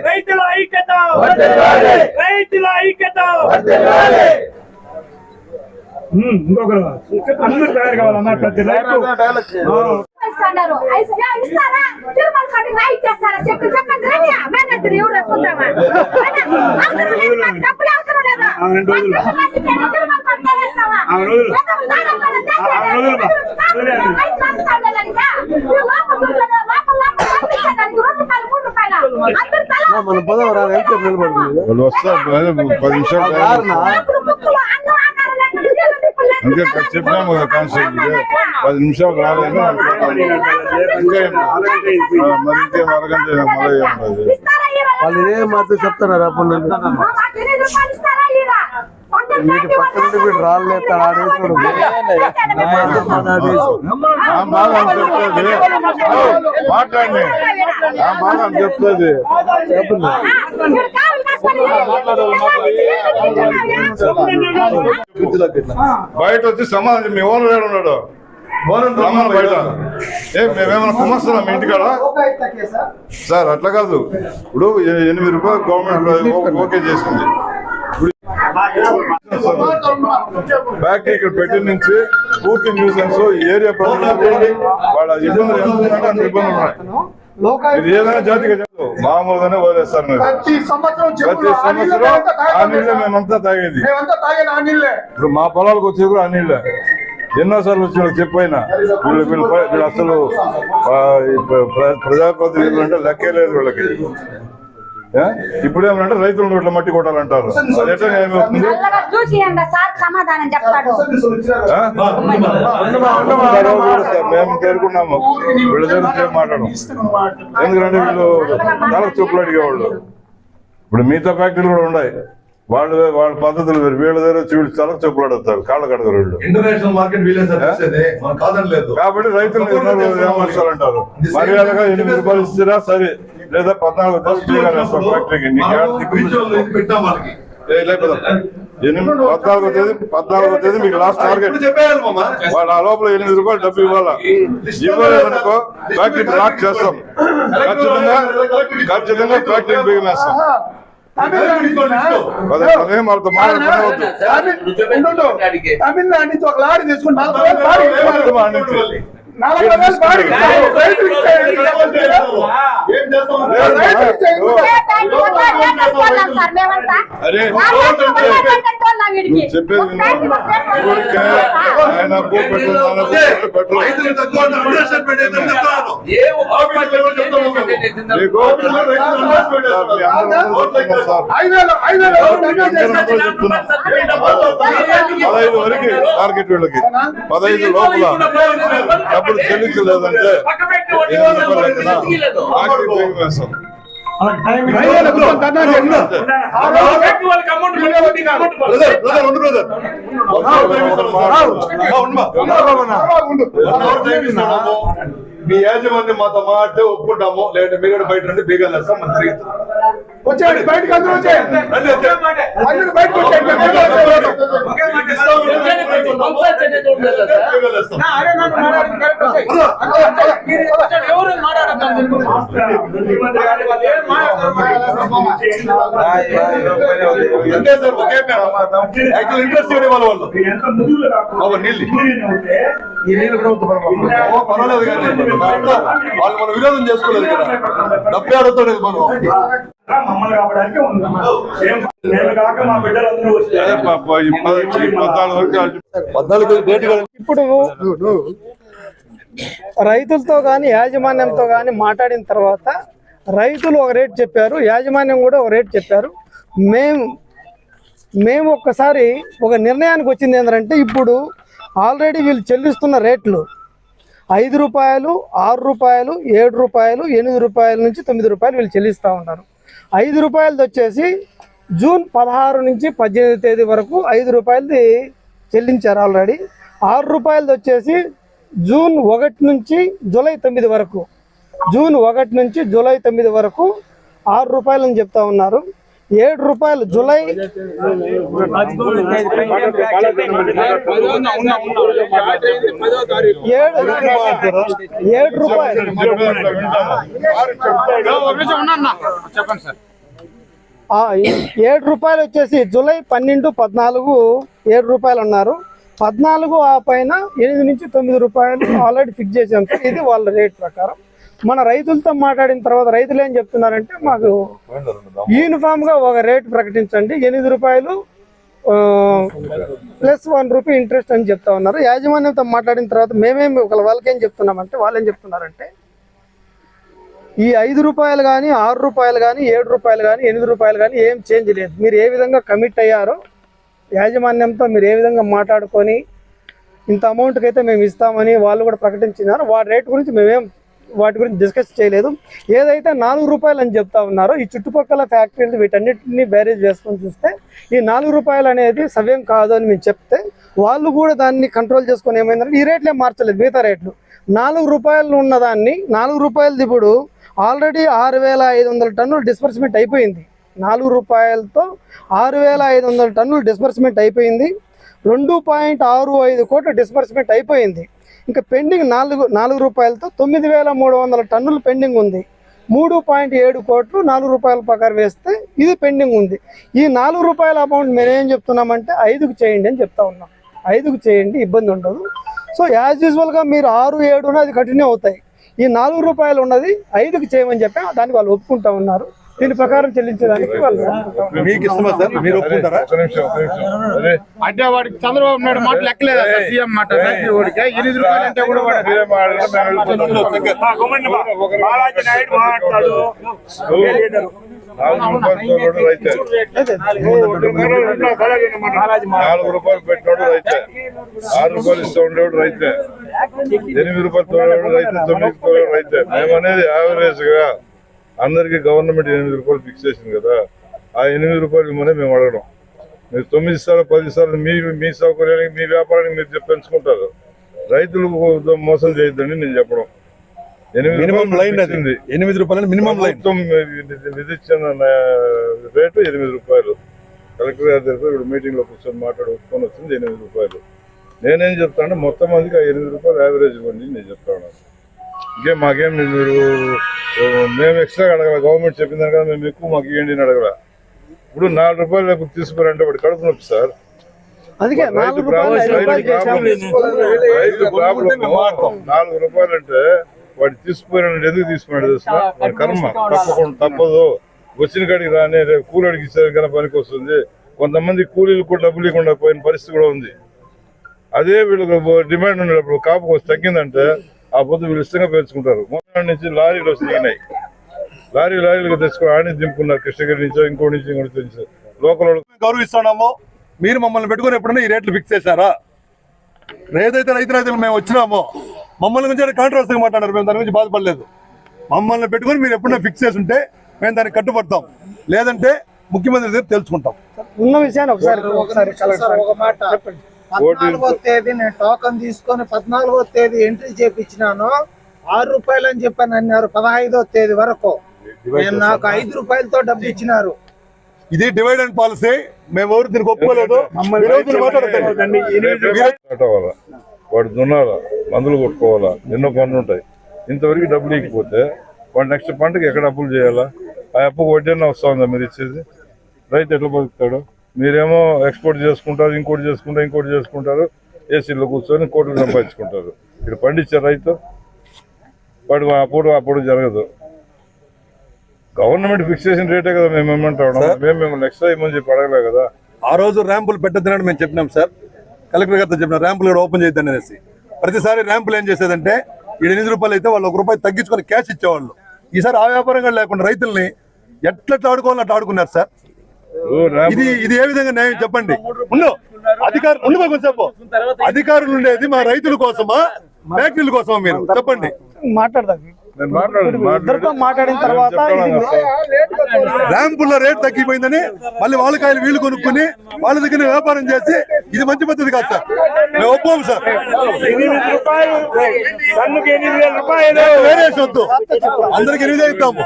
రైతుల ఐక్యత, రైతుల ఐక్యత. ఇంకొకరు అందరూ తయారు కావాలన్నా ప్రతి రైతు ఇస్తున్నారు. ఇస్తారా? తిరుమల కాడికి రాయి ఇచ్చేస్తారా? చెప్పండి రండి. మేనేజర్ ఎవరు వస్తుందామా? అవసరం లేదు, నాకు డబ్బులు అవసరం లేదా? తిరుమల కాడికి వేస్తావా? మన పదవి రాదు, ఎంత నిలబడుతుంది. వాళ్ళు వస్తారు 10 నిమిషాలు ఇంకా చెప్పినాము కదా కాన్స్టిట్యూషన్ 10 నిమిషాలు రాలేదు. మరి ఇంకేం అరగంట వాళ్ళు ఇదే మాట చెప్తున్నారు. అప్పుడు వీటి పక్కన వీడు రాళ్ళేస్తాడు, ఆడేసాడు. మాట్లాడి బాగా చెప్తుంది. బయట వచ్చి సమాధానం మీ ఓనర్ ఏడు ఉన్నాడు బయట. మేమేమన్నా కుమస్తున్నాం మీ ఇంటికాడ? సార్ అట్లా కాదు, ఇప్పుడు 8 రూపాయలు గవర్నమెంట్ ఓకే చేసింది. ఫ్యాక్టరీ ఇక్కడ పెట్టిన నుంచి పూర్తి న్యూసెన్స్ ఏరియా ప్రజలు వాళ్ళ ఇబ్బందులు ఎంత ఇబ్బందులు ఉన్నాయి. ఇది ఏదైనా జాతిగా చెప్పు, మామూలుగానే వదిలేస్తారు మీరు. ప్రతి సంవత్సరం ఆ నీళ్ళే మేమంతా తాగేది. ఇప్పుడు మా పొలాలకు వచ్చేది కూడా ఆ నీళ్ళే. ఎన్నోసార్లు వచ్చిన చెప్పైనా వీళ్ళు అసలు ప్రజాప్రతినిధులు అంటే లెక్కే లేదు వీళ్ళకి. ఇప్పుడు ఏమంటే రైతుల నోట్ల మట్టి కొట్టాలంటారు. అది ఎట్లా ఏమవుతుంది? మేము చేరుకున్నాము, వీళ్ళ దగ్గర మాట్లాడడం. ఎందుకంటే వీళ్ళు తలకు చూపులు అడిగేవాళ్ళు. ఇప్పుడు మిగతా ఫ్యాక్టరీలు కూడా ఉన్నాయి, వాళ్ళ పద్ధతులు వేరు. వీళ్ళ దగ్గర వచ్చి వీళ్ళు తలకు చెప్పులు అడుగుతారు, కాళ్ళ కడతారు వీళ్ళు. ఇంటర్నేషనల్ మార్కెట్ కాబట్టి రైతులు ఏమర్చాలంటారు. మర్యాదగా 8 రూపాయలు ఇచ్చినా సరే, లేదా 14 ఫ్యాక్టరీకి 14వ తేదీ మీకు లాస్ట్ టార్గెట్. చెప్పేయాలి మామ. వాళ్ళు ఆ లోపల 8 రూపాయలు డబ్బు ఇవ్వాలా. ఇవ్వలేదనుకో ఫ్యాక్టరీ బ్లాక్ చేస్తాం. ఖచ్చితంగా ఫ్యాక్టరీ బిగినేస్తాం. వాళ్ళతో మాట్లాడుకోవద్దు. తమిళనాడు నుంచి ఒక లారీ తీసుకుంటా చెప్పేది ఆయన పదహైదు వరకు టార్గెట్ వీళ్ళకి 15 లోపల డబ్బులు చెల్లించలేదంటే 8 రూపాయలు వేస్తాం. మీ యాజమాన్యం మాతో మాట్లాడితే ఒప్పుకుంటాము, లేదంటే మీరు బయట నుండి బీగాలు వేస్తాం. మన తిరిగి వచ్చేయండి బయటకు, అందరూ వచ్చేయండి. అందరూ బయటకు వచ్చేయండి. ఇంట్రెస్ట్ వాళ్ళు నీళ్ళు పర్వాలేదు కానీ వాళ్ళు మనం విరోధం చేసుకోలేదు కదా. డబ్బే అడుగుతాడు మనం. మమ్మల్ని కావడానికి మా బిడ్డలందరూ ఇప్పుడు రైతులతో కానీ యాజమాన్యంతో కానీ మాట్లాడిన తర్వాత రైతులు ఒక రేట్ చెప్పారు, యాజమాన్యం కూడా ఒక రేట్ చెప్పారు. మేము ఒక్కసారి ఒక నిర్ణయానికి వచ్చింది ఏంటంటే, ఇప్పుడు ఆల్రెడీ వీళ్ళు చెల్లిస్తున్న రేట్లు 5 రూపాయలు, 6 రూపాయలు, 7 రూపాయలు, 8 రూపాయల నుంచి 9 రూపాయలు వీళ్ళు చెల్లిస్తూ ఉంటారు. 5 రూపాయలది వచ్చేసి జూన్ 16 నుంచి 18 తేదీ వరకు 5 రూపాయలది చెల్లించారు ఆల్రెడీ. 6 రూపాయలది వచ్చేసి జూన్ 1 నుంచి జూలై 9 వరకు, జూన్ 1 నుంచి జూలై 9 వరకు 6 రూపాయలు అని చెప్తా ఉన్నారు. 7 రూపాయలు జూలై 7 రూపాయలు 7 రూపాయలు వచ్చేసి జూలై 12, 14 7 రూపాయలు అన్నారు. 14 ఆ పైన 8 నుంచి 9 రూపాయలు ఆల్రెడీ ఫిక్స్ చేసాం సార్. ఇది వాళ్ళ రేట్ ప్రకారం. మన రైతులతో మాట్లాడిన తర్వాత రైతులు ఏం చెప్తున్నారంటే, మాకు యూనిఫామ్ గా ఒక రేట్ ప్రకటించండి, 8 రూపాయలు ప్లస్ 1 రూపీ ఇంట్రెస్ట్ అని చెప్తా ఉన్నారు. యాజమాన్యంతో మాట్లాడిన తర్వాత మేమేమి వాళ్ళకేం చెప్తున్నామంటే, వాళ్ళు ఏం చెప్తున్నారంటే, ఈ 5 రూపాయలు కానీ 6 రూపాయలు కానీ 7 రూపాయలు కానీ 8 రూపాయలు కానీ ఏం చేంజ్ లేదు. మీరు ఏ విధంగా కమిట్ అయ్యారో యాజమాన్యంతో మీరు ఏ విధంగా మాట్లాడుకొని ఇంత అమౌంట్కి అయితే మేము ఇస్తామని వాళ్ళు కూడా ప్రకటించినారు. వాటి రేట్ గురించి వాటి గురించి డిస్కస్ చేయలేదు. ఏదైతే 4 రూపాయలు అని చెప్తా ఉన్నారో, ఈ చుట్టుపక్కల ఫ్యాక్టరీలు వీటన్నిటిని బ్యారేజ్ వేసుకొని చూస్తే ఈ 4 రూపాయలు అనేది సవ్యం కాదు అని మేము చెప్తే, వాళ్ళు కూడా దాన్ని కంట్రోల్ చేసుకొని ఏమైందంటే ఈ రేట్లే మార్చలేదు, మిగతా రేట్లు 4 రూపాయలు ఉన్నదాన్ని 4 రూపాయలది ఇప్పుడు ఆల్రెడీ 6,500 టన్నులు డిస్బర్స్మెంట్ అయిపోయింది. 4 రూపాయలతో 6,500 టన్నులు డిస్బర్స్మెంట్ అయిపోయింది. 2.65 కోట్ల డిస్బర్స్మెంట్ అయిపోయింది. ఇంకా పెండింగ్ 4 రూపాయలతో 9,300 టన్నులు పెండింగ్ ఉంది. 3.7 కోట్లు 4 రూపాయల ప్రకారం వేస్తే ఇది పెండింగ్ ఉంది. ఈ 4 రూపాయల అమౌంట్ మేము ఏం చెప్తున్నామంటే 5కు చేయండి అని చెప్తా ఉన్నాం. 5కు చేయండి, ఇబ్బంది ఉండదు. సో యాజ్ యూజువల్గా మీరు 6, 7 అది కంటిన్యూ అవుతాయి. ఈ 4 రూపాయలు ఉన్నది 5కు చేయమని చెప్పి దానికి వాళ్ళు ఒప్పుకుంటా ఉన్నారు. దీని ప్రకారం చెల్లించడానికి వాళ్ళు మీకు ఇష్టమా సార్? మీరు ఒప్పుకుంటారా? అంటే వాడికి చంద్రబాబు నాయుడు మాట లెక్కలేదా సార్? సీఎం మాట 8 రూపాయలు అంటే కూడా బాలాజీ నాయుడు మాట్లాడు. 4 రూపాయలు పెట్టినోడు రైతే, 6 రూపాయలు ఇస్తూ ఉండేవాడు రైతే, 8 రూపాయలు తోడేవాడు రైతే, 9 తోడేవాడు రైతే. మేమనేది యావరేజ్ గా అందరికి గవర్నమెంట్ 8 రూపాయలు ఫిక్స్ చేసింది కదా, ఆ 8 రూపాయలు ఇవ్వమని మేము అడగడం. మీరు 9 ఇస్తారు, 10 ఇస్తారు, మీ సౌకర్యానికి మీ వ్యాపారానికి మీరు పెంచుకుంటారు. రైతులు మోసం చేయొద్దని నేను చెప్పడం. 8 రూపాయలు మినిమం లైన్ విధించిన రేటు 8 రూపాయలు. కలెక్టర్ గారి దగ్గర ఇప్పుడు మీటింగ్లో కూర్చొని మాట్లాడి ఒప్పుకొని వచ్చింది 8 రూపాయలు. నేనేం చెప్తాను మొత్తం మందికి 8 రూపాయలు యావరేజ్ ఇవ్వండి నేను చెప్తా ఉన్నాను. ఇంకేం మాకేం మీరు మేము ఎక్స్ట్రా అడగల, గవర్నమెంట్ చెప్పిందని కదా మేము ఎక్కువ మాకు ఇవ్వండి అని అడగల. ఇప్పుడు 4 రూపాయలు తీసుకోరంటే వాడు కడుపు నొప్పి సార్. అందుకే 4 రూపాయలు 4 రూపాయలు అంటే వాడు తీసుకుపోయిన ఎందుకు తీసుకున్నాడు తెలుసా? వాడి కర్మ తప్పకుండా తప్పదు. వచ్చిన కాడికి రాని రేపు కూలి అడిగి ఇచ్చారు కన్నా పనికి వస్తుంది. కొంతమంది కూలీలు కూడా డబ్బులు ఇవ్వకుండా పోయిన పరిస్థితి కూడా ఉంది. అదే వీళ్ళకి డిమాండ్ ఉండేటప్పుడు కాపు తగ్గిందంటే ఆ పొద్దు వీళ్ళు ఇష్టంగా పెంచుకుంటారు. మొత్తం నుంచి లారీలు వచ్చి దిగినాయి. లారీలు తెచ్చుకొని ఆడి దింపుకున్నారు. కృష్ణగిరి నుంచో ఇంకోటి నుంచి లోకల్ గౌరవిస్తున్నాము. మీరు మమ్మల్ని పెట్టుకుని ఎప్పుడైనా ఈ రేట్లు ఫిక్స్ చేశారా? ఏదైతే రైతులు మేము వచ్చినామో మమ్మల్ని గురించి కాంట్రవర్సీగా మాట్లాడారు. మేము దాని గురించి బాధపడలేదు. మమ్మల్ని పెట్టుకుని మీరు ఎప్పుడైనా ఫిక్స్ చేసి ఉంటే మేము దానికి కట్టుబడతాం, లేదంటే ముఖ్యమంత్రి దగ్గర తెలుసుకుంటాం. ఉన్న విషయాన్ని ఒకసారి ఒక మాట. 14వ తేదీ నేను టోకన్ తీసుకొని 14వ తేదీ ఎంట్రీ చేపించినాను. 6 రూపాయలు అని చెప్పని అన్నారు. 15వ తేదీ వరకు నేను నాకు 5 రూపాయలతో డబ్బు ఇచ్చినారు. ఇది డివైడ్ అండ్ పాలసీ. మేము ఎవరు దీనికి ఒప్పుకోలేదు. వాడు దున్నాలా, మందులు కొట్టుకోవాలా, ఎన్నో పనులు ఉంటాయి. ఇంతవరకు డబ్బులు ఇకపోతే వాడు నెక్స్ట్ పంటకి ఎక్కడ అప్పులు చేయాలా? ఆ అప్పుకు వడ్డీ అన్న వస్తా ఉందా మీరు ఇచ్చేది? రైతు ఎట్లా బతుకుతాడు? మీరేమో ఎక్స్పోర్ట్ చేసుకుంటారు, ఇంకోటి చేసుకుంటారు, ఏసీలో కూర్చొని కోట్లు సంపాదించుకుంటారు. ఇక్కడ పండించారు రైతు వాడు అప్పుడు జరగదు. గవర్నమెంట్ ఫిక్స్ చేసిన రేటే కదా మేము ఏమంటాం. మేము నెక్స్ట్ ఇవ్వమని చెప్పి అడగలే కదా. ఆ రోజు ర్యాంపులు పెట్టద్దని మేము చెప్పినాం సార్. కలెక్టర్ గారితో చెప్పినాం ర్యాంపులు కూడా ఓపెన్ చేయొద్దని అనేసి. ప్రతిసారి ర్యాంపులు ఏం చేసేదంటే 8 రూపాయలు అయితే వాళ్ళు 1 రూపాయి తగ్గించుకొని క్యాష్ ఇచ్చేవాళ్ళు. ఈసారి ఆ వ్యాపారంగా లేకుండా రైతుల్ని ఎట్లా ఆడుకోవాలని అట్లా ఆడుకున్నారు సార్. ఇది ఏ విధంగా న్యాయం చెప్పండి? అధికారులు ఉండేది మా రైతుల కోసమా, ఫ్యాక్టరీల కోసమా? మీరు చెప్పండి. మాట్లాడిన తర్వాత ర్యాంపుల్లో రేట్ తగ్గిపోయిందని మళ్ళీ వాళ్ళ కాయలు వీళ్ళు కొనుక్కుని వాళ్ళ దగ్గర వ్యాపారం చేసి ఇది మంచి పద్ధతి కాదు సార్. మేము ఒప్పుకోము సార్. వేరియేషన్ వద్దు, అందరికి 8 ఇస్తాము.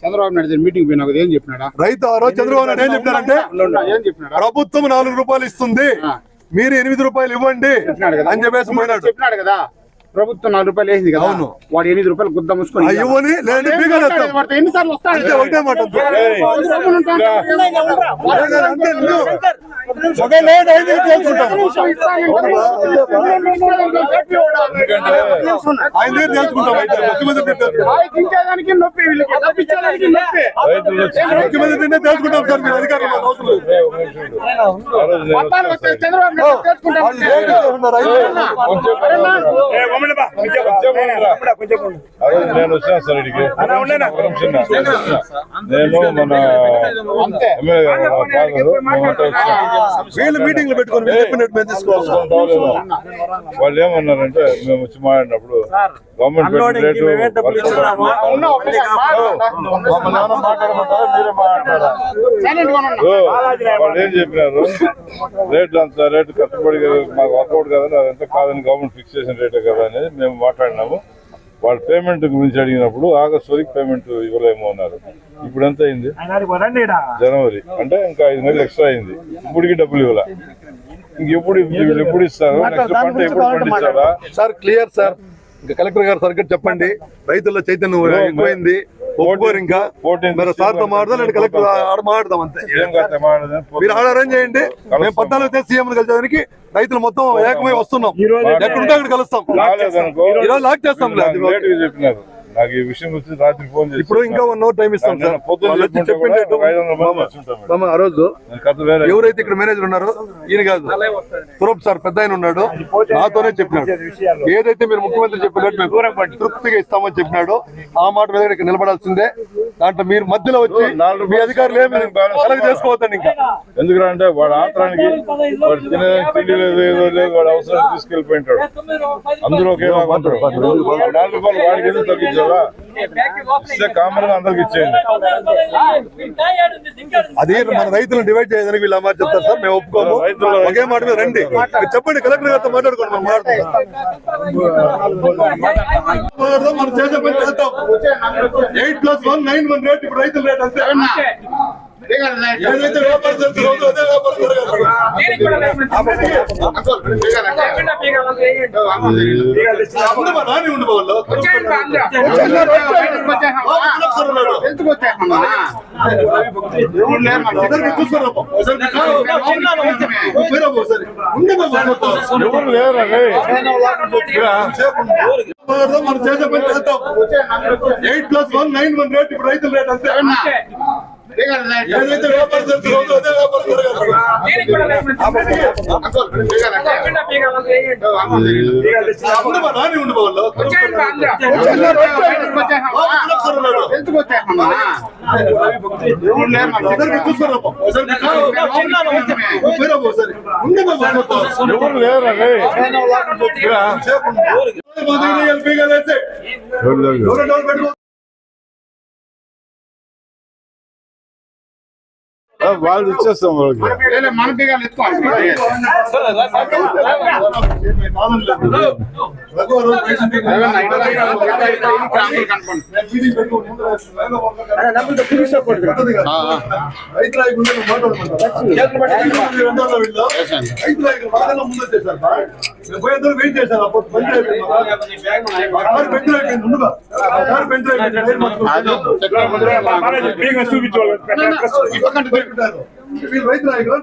చంద్రబాబు నాయుడు మీటింగ్ పోయినా ఏం చెప్పినాడా రైతు? ఆ రోజు చంద్రబాబు నాయుడు ఏం చెప్పినారంటే ప్రభుత్వం 4 రూపాయలు ఇస్తుంది, మీరు 8 రూపాయలు ఇవ్వండి అని చెప్పేసి పోయినాడు. చెప్పినాడు కదా. ప్రభుత్వం 4 రూపాయలు వేసింది కదా, వాడు 8 రూపాయలు గుద్ద మూసుకొని ఇవ్వని ఎన్నిసార్లు వస్తాడు? ఒకటే మాట తెలుసుకుంటాం నొప్పి, ముఖ్యమంత్రి తెలుసుకుంటాం సార్. మీరు అధికారులు నేను వచ్చినా సార్ ఇడికి. నేను మన వీళ్ళు మీటింగ్లు పెట్టుకొని వాళ్ళు ఏమన్నారంటే మేము వచ్చి మాట్లాడినప్పుడు గవర్నమెంట్ రేటు వాళ్ళు ఏం చెప్పినారు, రేట్లు అంత రేటు కట్టుబడి మాకు వర్కౌట్ కదని అదంతా కాదని గవర్నమెంట్ ఫిక్స్ చేసిన రేటే కదా అనేది మేము మాట్లాడినాము. వాళ్ళ పేమెంట్ గురించి అడిగినప్పుడు ఆగస్టు వరకు పేమెంట్ ఇవ్వలేము అన్నారు. ఇప్పుడు ఎంత అయింది? జనవరి అంటే ఇంకా 5 నెలలు ఎక్స్ట్రా అయింది. ఇప్పటికి డబ్బులు ఇవ్వాల. ఇంకెప్పుడు ఎప్పుడు ఇస్తారు? నెక్స్ట్ పంట ఎప్పుడు పండించాలా సార్? Clear sir. ఇంకా కలెక్టర్ గారు సరిగ్గా చెప్పండి. రైతుల్లో చైతన్యం ఎక్కువైంది. ఒప్పుకోరు ఇంకా సార్తో మాట్లాడదాం, లేదా కలెక్టర్ ఆడ మాట్లాడదాం అంతే. మీరు ఆడ అరేంజ్ చేయండి. మేము 14 సీఎం కలిసేదానికి రైతులు మొత్తం ఏకమై వస్తున్నాం. ఎక్కడుంటే అక్కడ కలుస్తాం. ఈరోజు లాక్ చేస్తాం. చెప్పినారు నాకు ఈ విషయం వచ్చి రాత్రి ఫోన్ చేసి ఇప్పుడు ఇంకా 1 అవర్ టైం ఇస్తాం సార్. ఆ రోజు ఎవరైతే ఇక్కడ మేనేజర్ ఉన్నారో ఈయన కాదు, తురప్ సార్ పెద్ద ఆయన ఉన్నాడు, నాతోనే చెప్పినాడు ఏదైతే మీరు ముఖ్యమంత్రి చెప్పినట్టు మేము తృప్తిగా ఇస్తామని చెప్పినాడు. ఆ మాట మీద ఇక్కడ నిలబడాల్సిందే. దాంట్లో మీరు మధ్యలో వచ్చి మీ అధికారులు ఏమి చేసుకోవద్దండి. ఇంకా ఎందుకంటే వాడు ఆత్రానికి వాడు తిండి లేదు, ఏదో లేదు, వాడు అవసరం తీసుకెళ్ళిపోయింటాడు. అందరూ ఒకేలా 4 రూపాయలు వాడికి ఎందుకు తగ్గించాలా? కామన్ గా అందరికి ఇచ్చేయండి. అది మన రైతులను డివైడ్ చేయడానికి వీళ్ళు అమ్మారు చెప్తారు సార్, మేము ఒప్పుకోము. ఒకే మాట మీద రండి, మీరు చెప్పండి, కలెక్టర్ గారితో మాట్లాడుకోండి. మనం మాట్లాడదాం, మనం చేసే పని చేద్దాం. 8+1 9 1 రేట్, ఇప్పుడు రైతుల రేట్ అంతే. ఏదైతే వ్యాపారం జరుగుతుందో అదే వ్యాపారం జరగాలి. ఉండమా రాని ఉండు వాళ్ళు ఎవరు లేరా మనం చేసే పని చేద్దాం. 8+1 9 1 రేట్, ఇప్పుడు రైతుల రేట్ అంతే. ఏదైతే వ్యాపారం జరుగుతుందో అదే వ్యాపారం జరగాలి. ఉండమా రాని ఉండు వాళ్ళు ఎవరు లేరా వాళ్ళు ఇచ్చేస్తాం వాళ్ళకి. మన బీగాలు ఎత్తుకోవాలి. చూపించు రైతు నాయకులు